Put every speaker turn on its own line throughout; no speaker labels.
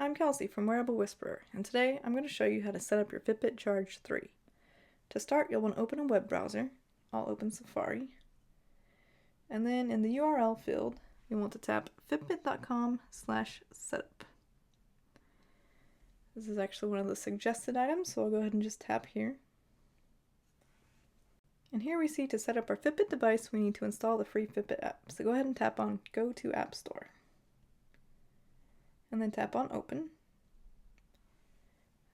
I'm Kelsey from Wearable Whisperer, and today I'm going to show you how to set up your Fitbit Charge 3. To start, you'll want to open a web browser. I'll open Safari. And then in the URL field, you'll want to tap fitbit.com/setup. This is actually one of the suggested items, so I'll go ahead and just tap here. And here we see to set up our Fitbit device, we need to install the free Fitbit app. So go ahead and tap on Go to App Store. And then tap on Open.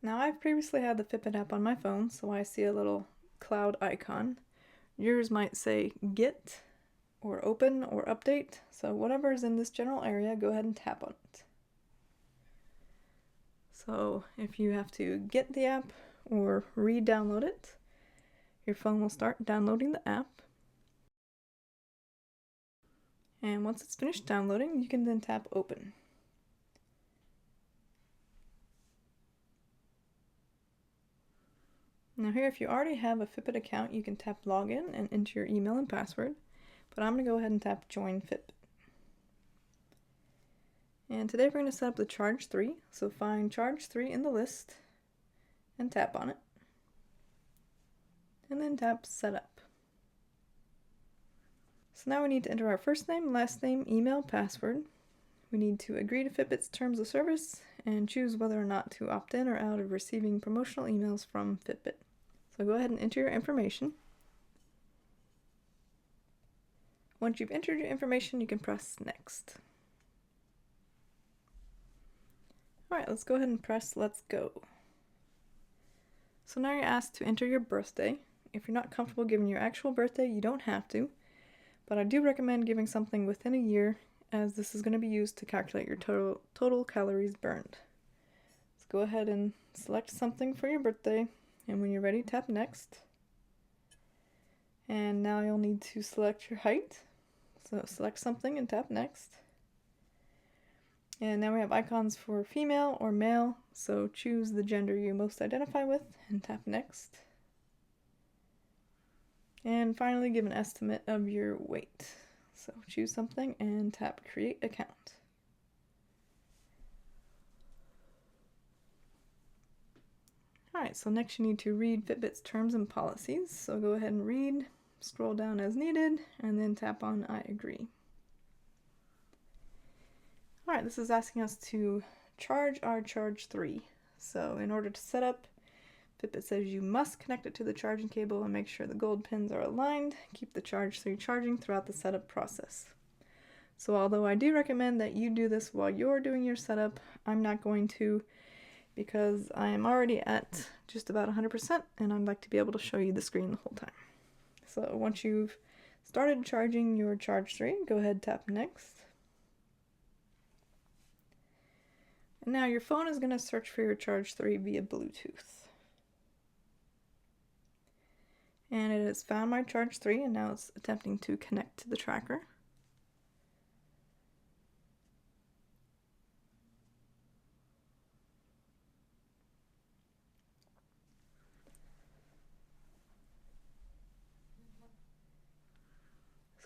Now I've previously had the Fitbit app on my phone, so I see a little cloud icon. Yours might say Get, or Open, or Update, so whatever is in this general area, go ahead and tap on it. So if you have to get the app or re-download it, your phone will start downloading the app. And once it's finished downloading, you can then tap Open. Now here, if you already have a Fitbit account, you can tap Login and enter your email and password, but I'm going to go ahead and tap Join Fitbit. And today we're going to set up the Charge 3, so find Charge 3 in the list and tap on it. And then tap Setup. So now we need to enter our first name, last name, email, password. We need to agree to Fitbit's terms of service and choose whether or not to opt in or out of receiving promotional emails from Fitbit. So go ahead and enter your information. Once you've entered your information, you can press Next. Alright, let's go ahead and press Let's Go. So now you're asked to enter your birthday. If you're not comfortable giving your actual birthday, you don't have to, but I do recommend giving something within a year, as this is going to be used to calculate your total calories burned. So go ahead and select something for your birthday, and when you're ready, tap Next. And now you'll need to select your height, so select something and tap Next. And now we have icons for female or male, so choose the gender you most identify with and tap Next. And finally, give an estimate of your weight. So choose something and tap Create Account. Alright, so next you need to read Fitbit's terms and policies. So go ahead and read, scroll down as needed, and then tap on I agree. Alright, this is asking us to charge our Charge 3. So in order to set up, Fitbit says you must connect it to the charging cable and make sure the gold pins are aligned. Keep the Charge 3 charging throughout the setup process. So although I do recommend that you do this while you're doing your setup, I'm not going to, because I am already at just about 100% and I'd like to be able to show you the screen the whole time. So once you've started charging your Charge 3, go ahead and tap Next. And now your phone is going to search for your Charge 3 via Bluetooth. And it has found my Charge 3 and now it's attempting to connect to the tracker.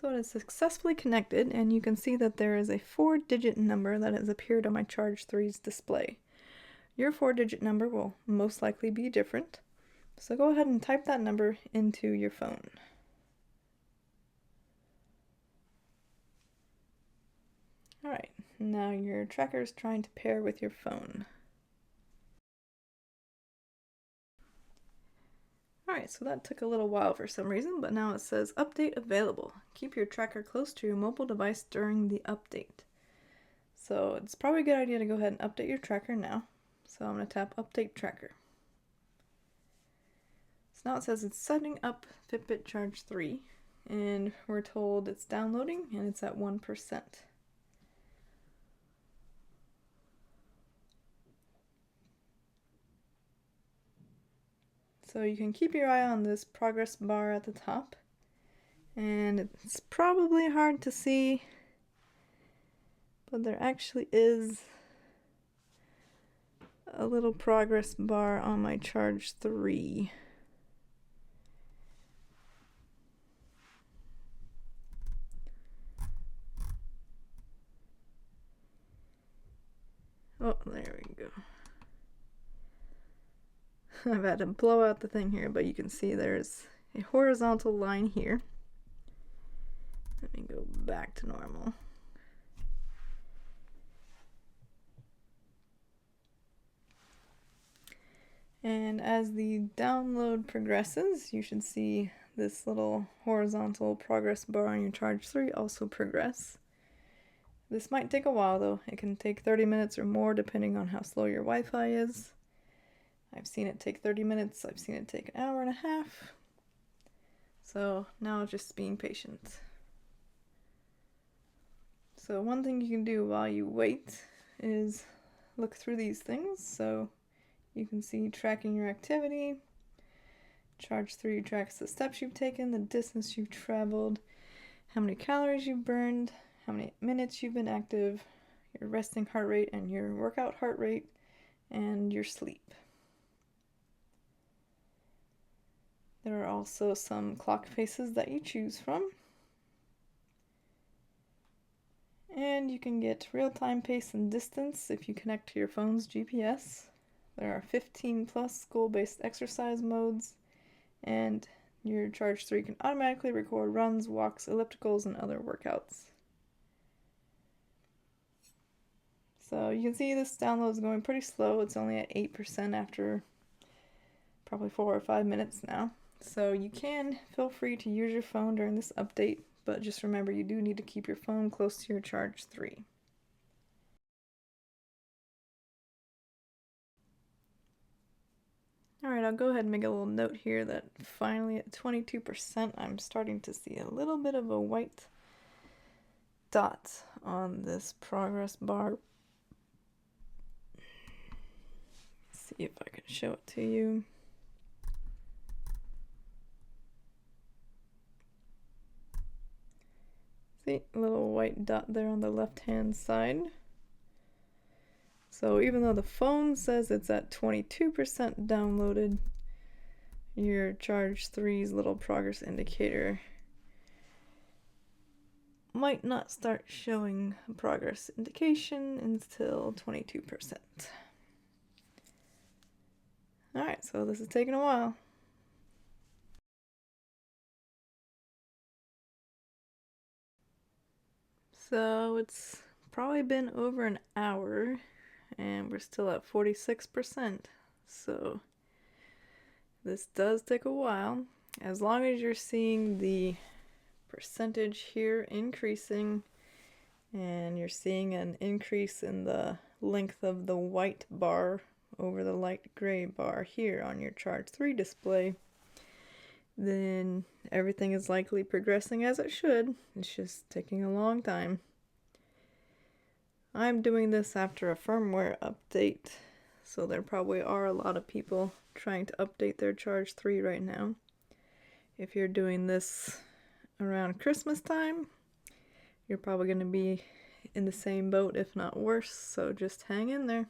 So it is successfully connected, and you can see that there is a 4-digit number that has appeared on my Charge 3's display. Your 4-digit number will most likely be different, so go ahead and type that number into your phone. Alright, now your tracker is trying to pair with your phone. Alright, so that took a little while for some reason, but now it says Update Available. Keep your tracker close to your mobile device during the update. So it's probably a good idea to go ahead and update your tracker now. So I'm going to tap Update Tracker. So now it says it's setting up Fitbit Charge 3, and we're told it's downloading and it's at 1%. So you can keep your eye on this progress bar at the top, and it's probably hard to see, but there actually is a little progress bar on my Charge 3. Oh, there we go. I've had to blow out the thing here, but you can see there's a horizontal line here. Let me go back to normal. And as the download progresses, you should see this little horizontal progress bar on your Charge 3 also progress. This might take a while though. It can take 30 minutes or more depending on how slow your Wi-Fi is. I've seen it take 30 minutes, I've seen it take an hour and a half. So now just being patient. So one thing you can do while you wait is look through these things. So you can see tracking your activity. Charge 3 tracks the steps you've taken, the distance you've traveled, how many calories you've burned, how many minutes you've been active, your resting heart rate and your workout heart rate, and your sleep. There are also some clock faces that you choose from. And you can get real-time pace and distance if you connect to your phone's GPS. There are 15 plus goal-based exercise modes, and your Charge 3 can automatically record runs, walks, ellipticals, and other workouts. So you can see this download is going pretty slow. It's only at 8% after probably 4 or 5 minutes now. So you can feel free to use your phone during this update, but just remember you do need to keep your phone close to your Charge 3. Alright, I'll go ahead and make a little note here that finally at 22% I'm starting to see a little bit of a white dot on this progress bar. See if I can show it to you. See, a little white dot there on the left-hand side. So even though the phone says it's at 22% downloaded, your Charge 3's little progress indicator might not start showing a progress indication until 22%. Alright, so this is taking a while. So it's probably been over an hour and we're still at 46%. So this does take a while. As long as you're seeing the percentage here increasing and you're seeing an increase in the length of the white bar over the light gray bar here on your Charge 3 display, then everything is likely progressing as it should. It's just taking a long time. I'm doing this after a firmware update, so there probably are a lot of people trying to update their Charge 3 right now. If you're doing this around Christmas time, you're probably going to be in the same boat, if not worse, so just hang in there.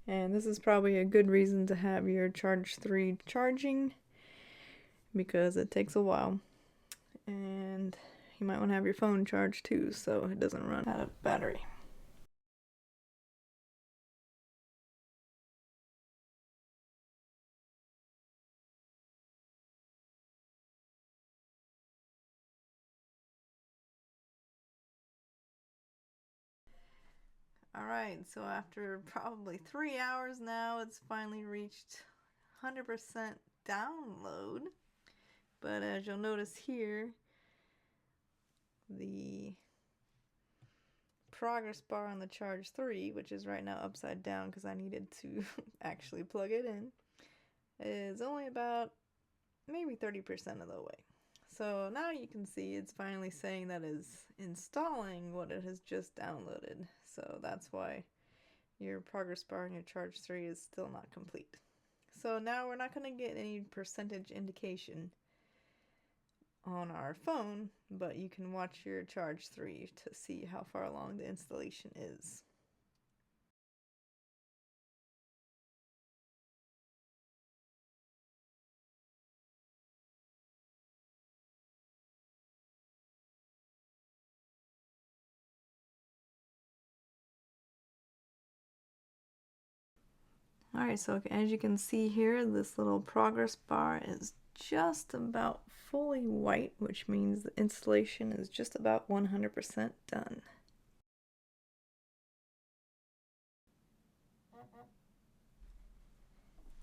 And this is probably a good reason to have your Charge 3 charging, because it takes a while. And you might want to have your phone charged too, so it doesn't run out of battery. Alright, so after probably 3 hours now, it's finally reached 100% download. But as you'll notice here, the progress bar on the Charge 3, which is right now upside down because I needed to actually plug it in, is only about maybe 30% of the way. So now you can see it's finally saying that it's installing what it has just downloaded. So that's why your progress bar on your Charge 3 is still not complete. So now we're not going to get any percentage indication on our phone, but you can watch your Charge 3 to see how far along the installation is. Alright, so as you can see here, this little progress bar is just about fully white, which means the installation is just about 100% done.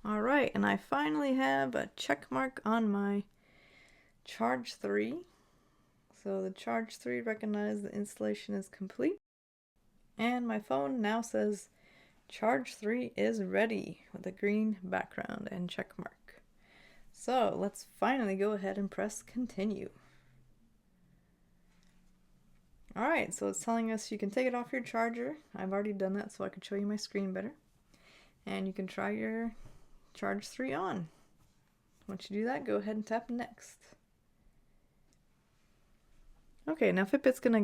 Alright, and I finally have a check mark on my Charge 3. So the Charge 3 recognized the installation is complete. And my phone now says Charge 3 is ready with a green background and check mark. So let's finally go ahead and press continue. Alright, so it's telling us you can take it off your charger. I've already done that so I could show you my screen better. And you can try your Charge 3 on. Once you do that, go ahead and tap next. Okay, now Fitbit's gonna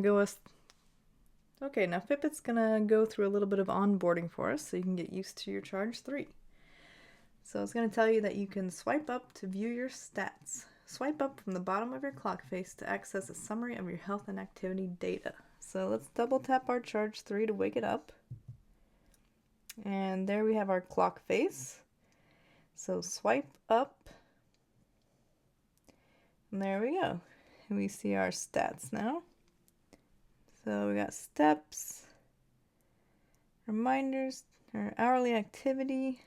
go through a little bit of onboarding for us so you can get used to your Charge 3. So it's going to tell you that you can swipe up to view your stats. Swipe up from the bottom of your clock face to access a summary of your health and activity data. So let's double tap our Charge 3 to wake it up. And there we have our clock face. So swipe up. And there we go. And we see our stats now. So we got steps, reminders, our hourly activity.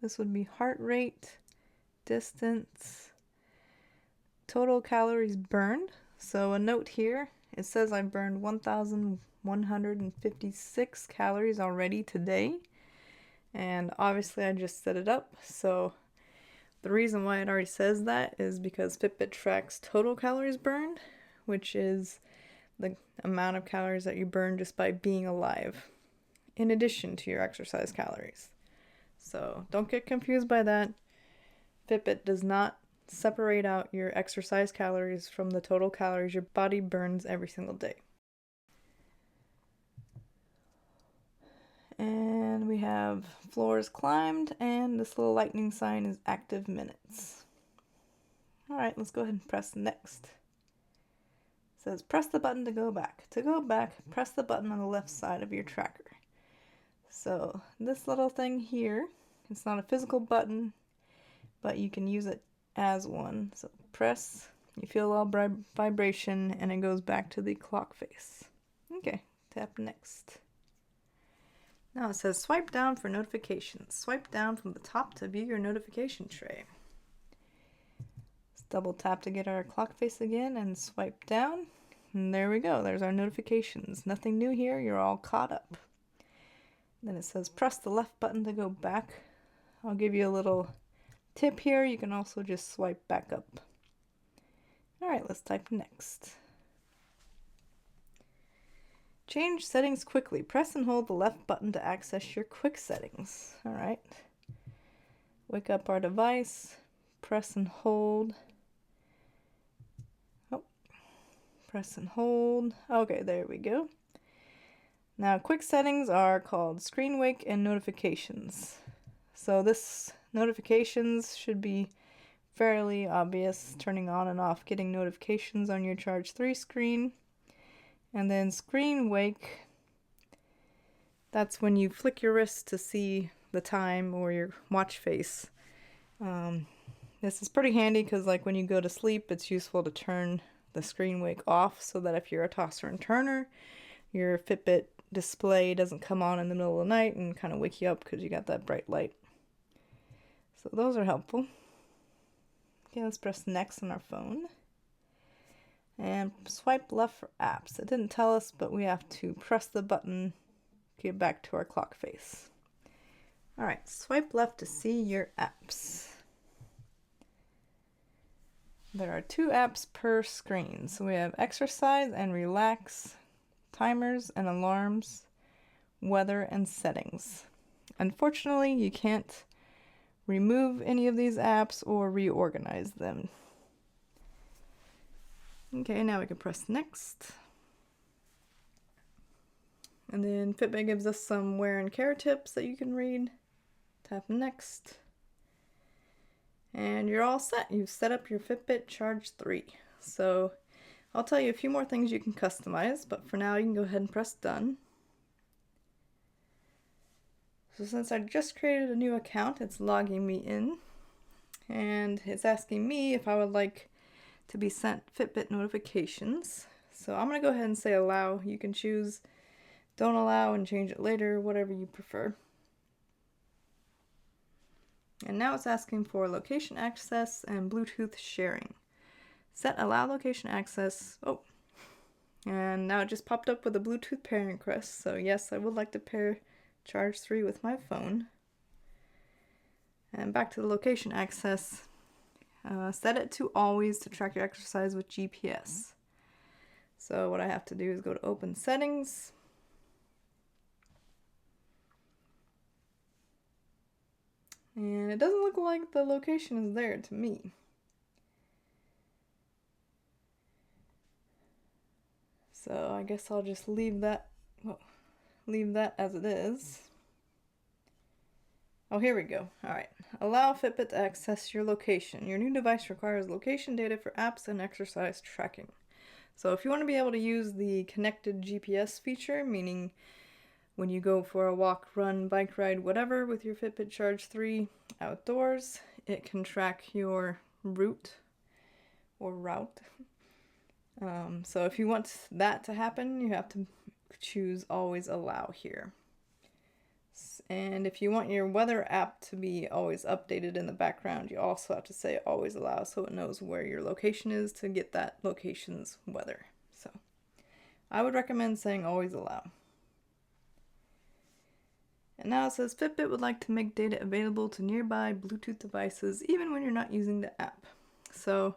This would be heart rate, distance, total calories burned. So a note here, it says I burned 1,156 calories already today. And obviously I just set it up. So the reason why it already says that is because Fitbit tracks total calories burned, which is the amount of calories that you burn just by being alive, in addition to your exercise calories. So don't get confused by that. Fitbit does not separate out your exercise calories from the total calories your body burns every single day. And we have floors climbed, and this little lightning sign is active minutes. Alright, let's go ahead and press next. It says press the button to go back. To go back, press the button on the left side of your tracker. So this little thing here, it's not a physical button, but you can use it as one. So press, you feel a little vibration, and it goes back to the clock face. Okay, tap next. Now it says swipe down for notifications. Swipe down from the top to view your notification tray. Let's double tap to get our clock face again and swipe down. And there we go, there's our notifications. Nothing new here, you're all caught up. Then it says press the left button to go back. I'll give you a little tip here. You can also just swipe back up. Alright, let's type next. Change settings quickly. Press and hold the left button to access your quick settings. Alright. Wake up our device. Press and hold. Oh. Press and hold. Okay, there we go. Now, quick settings are called screen wake and notifications. So this notifications should be fairly obvious, turning on and off, getting notifications on your Charge 3 screen. And then screen wake, that's when you flick your wrist to see the time or your watch face. This is pretty handy because like when you go to sleep, it's useful to turn the screen wake off so that if you're a tosser and turner, your Fitbit display doesn't come on in the middle of the night and kind of wake you up because you got that bright light. So those are helpful. Okay, let's press next on our phone. And swipe left for apps. It didn't tell us, but we have to press the button to get back to our clock face. Alright, swipe left to see your apps. There are 2 apps per screen. So we have exercise and relax, timers and alarms, weather and settings. Unfortunately, you can't remove any of these apps or reorganize them. Okay, now we can press next. And then Fitbit gives us some wear and care tips that you can read. Tap next. And you're all set. You've set up your Fitbit Charge 3. So I'll tell you a few more things you can customize, but for now you can go ahead and press done. So since I just created a new account, it's logging me in, and it's asking me if I would like to be sent Fitbit notifications. So I'm going to go ahead and say allow. You can choose don't allow and change it later, whatever you prefer. And now it's asking for location access and Bluetooth sharing. Set allow location access. Oh, and now it just popped up with a Bluetooth pairing request. So yes, I would like to pair Charge 3 with my phone. And back to the location access. Set it to always to track your exercise with GPS. So what I have to do is go to open settings. And it doesn't look like the location is there to me. So I guess I'll just leave that as it is. Oh, here we go. Alright. Allow Fitbit to access your location. Your new device requires location data for apps and exercise tracking. So if you want to be able to use the connected GPS feature, meaning when you go for a walk, run, bike ride, whatever with your Fitbit Charge 3 outdoors, it can track your route. So if you want that to happen, you have to choose always allow here. And if you want your weather app to be always updated in the background, you also have to say always allow so it knows where your location is to get that location's weather. So I would recommend saying always allow. And now it says Fitbit would like to make data available to nearby Bluetooth devices even when you're not using the app. So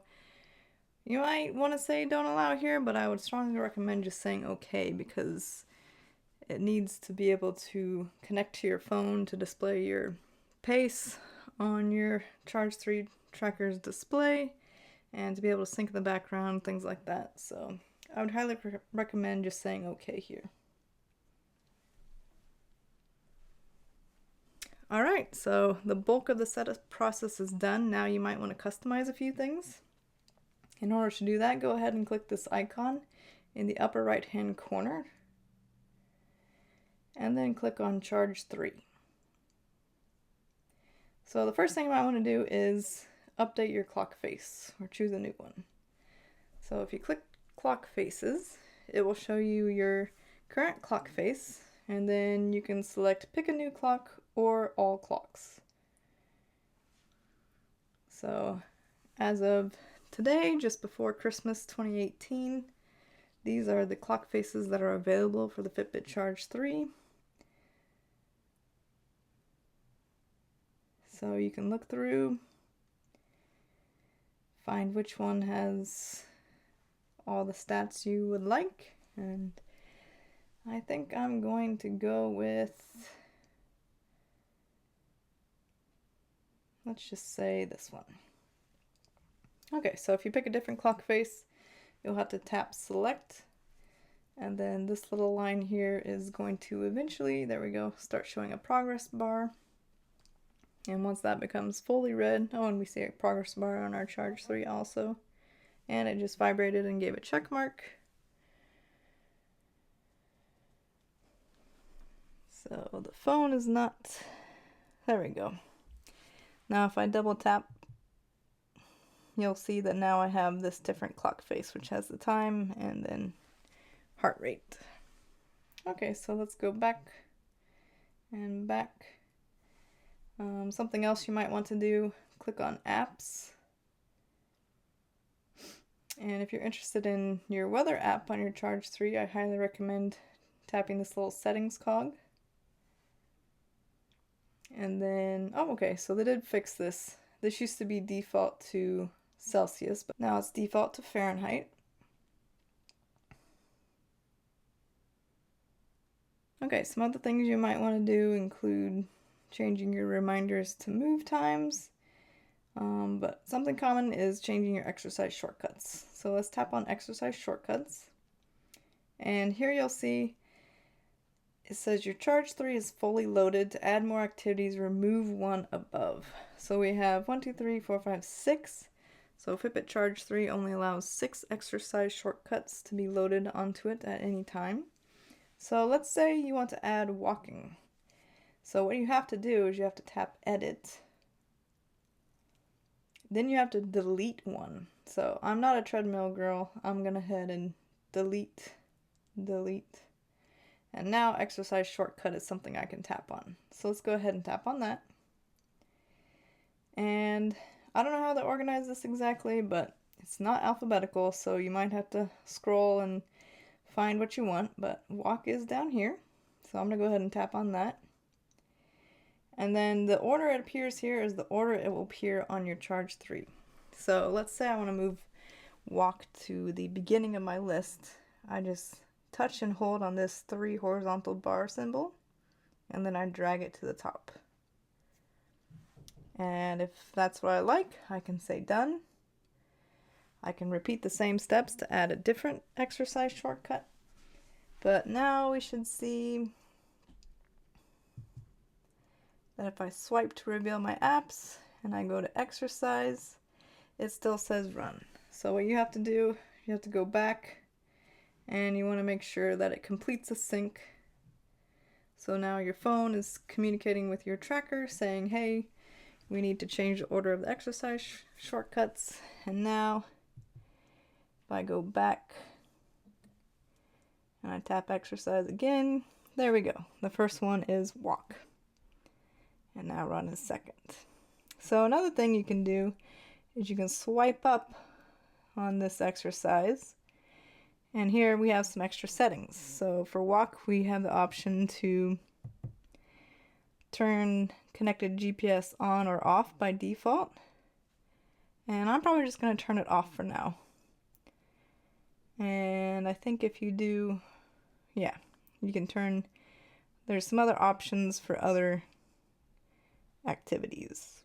you might want to say don't allow here, but I would strongly recommend just saying okay, because it needs to be able to connect to your phone to display your pace on your Charge 3 tracker's display and to be able to sync in the background, things like that. So I would highly recommend just saying okay here. Alright, so the bulk of the setup process is done. Now you might want to customize a few things. In order to do that, go ahead and click this icon in the upper right hand corner and then click on Charge 3. So the first thing you might want to do is update your clock face or choose a new one. So if you click clock faces, it will show you your current clock face, and then you can select pick a new clock or all clocks. So as of today, just before Christmas 2018, these are the clock faces that are available for the Fitbit Charge 3. So you can look through, find which one has all the stats you would like, and I think I'm going to go with, let's just say this one. Okay, so if you pick a different clock face, you'll have to tap select, and then this little line here is going to eventually, there we go, start showing a progress bar. And once that becomes fully red, oh, and we see a progress bar on our Charge 3 also, and it just vibrated and gave a check mark. So the phone is not, there we go. Now if I double tap, you'll see that now I have this different clock face, which has the time and then heart rate. Okay, so let's go back and back. Something else you might want to do, click on apps. And if you're interested in your weather app on your Charge 3, I highly recommend tapping this little settings cog. And then, oh, okay, so they did fix this. This used to be default to Celsius, but now it's default to Fahrenheit. Okay, some other things you might want to do include changing your reminders to move times, but something common is changing your exercise shortcuts. So let's tap on exercise shortcuts, and here you'll see it says your Charge 3 is fully loaded. To add more activities, remove one above. So we have 1, 2, 3, 4, 5, 6. So Fitbit Charge 3 only allows 6 exercise shortcuts to be loaded onto it at any time. So let's say you want to add walking. So what you have to do is you have to tap edit. Then you have to delete one. So I'm not a treadmill girl. I'm going to head and delete. And now exercise shortcut is something I can tap on. So let's go ahead and tap on that. And I don't know how to organize this exactly, but it's not alphabetical, so you might have to scroll and find what you want, but walk is down here. So I'm going to go ahead and tap on that. And then the order it appears here is the order it will appear on your Charge 3. So let's say I want to move walk to the beginning of my list. I just touch and hold on this 3 horizontal bar symbol, and then I drag it to the top. And if that's what I like, I can say done. I can repeat the same steps to add a different exercise shortcut. But now we should see that if I swipe to reveal my apps and I go to exercise, it still says run. So what you have to do, you have to go back and you want to make sure that it completes a sync. So now your phone is communicating with your tracker saying, hey, we need to change the order of the exercise shortcuts. And now if I go back and I tap exercise again, there we go. The first one is walk. And now run is second. So another thing you can do is you can swipe up on this exercise. And here we have some extra settings. So for walk, we have the option to turn connected GPS on or off by default. And I'm probably just going to turn it off for now. And I think if you do, yeah, you can turn, there's some other options for other activities.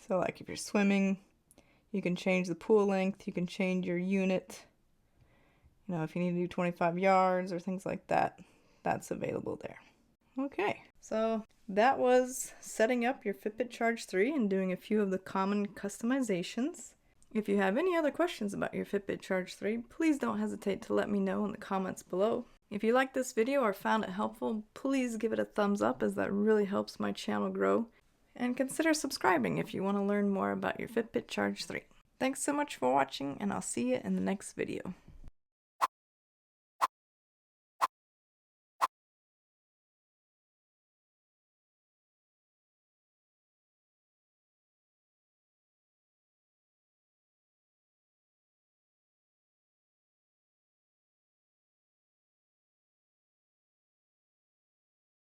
So like if you're swimming, you can change the pool length, you can change your unit. You know, if you need to do 25 yards or things like that, that's available there. Okay, so that was setting up your Fitbit Charge 3 and doing a few of the common customizations. If you have any other questions about your Fitbit Charge 3, please don't hesitate to let me know in the comments below. If you liked this video or found it helpful, please give it a thumbs up, as that really helps my channel grow. And consider subscribing if you want to learn more about your Fitbit Charge 3. Thanks so much for watching, and I'll see you in the next video.